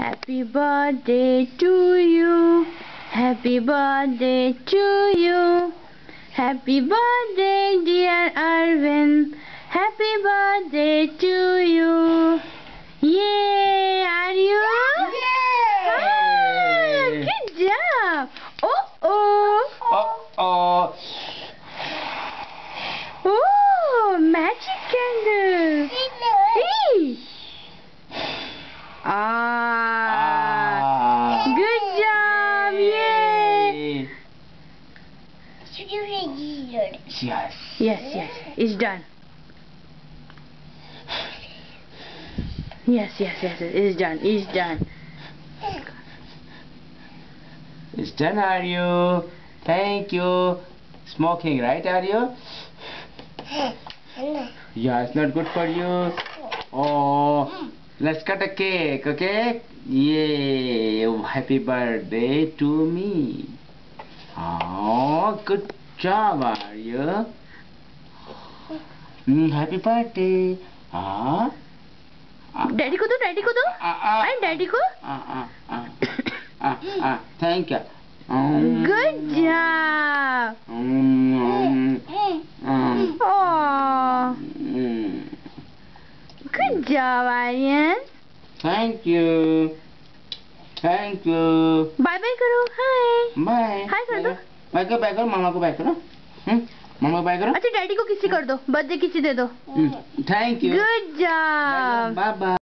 Happy birthday to you. Happy birthday to you. Happy birthday, dear Arvind. Happy birthday to you. Yay! Are you? Yay! Ah, good job. Oh. Oh. Oh, magic candle. Hey. Good job. Yay. Yes. It's done. Yes. It's done. It's done, Aryu. Thank you. Smoking, right, Aryu? Yeah, it's not good for you. Oh, let's cut a cake, okay? Yay! Happy birthday to me. Oh, good job, Aryu. Happy birthday. Daddy को दो अरे daddy को Thank you. Good job. Oh, good job, Aryan. Thank you. Bye bye करो. Hi. Bye. Hi कर दो. Bye करो मामा को bye करो. मामा को बाय करो. अच्छा डैडी को किसी कर दो. बर्थडे किसी दे दो. Thank you. Good job. Bye bye.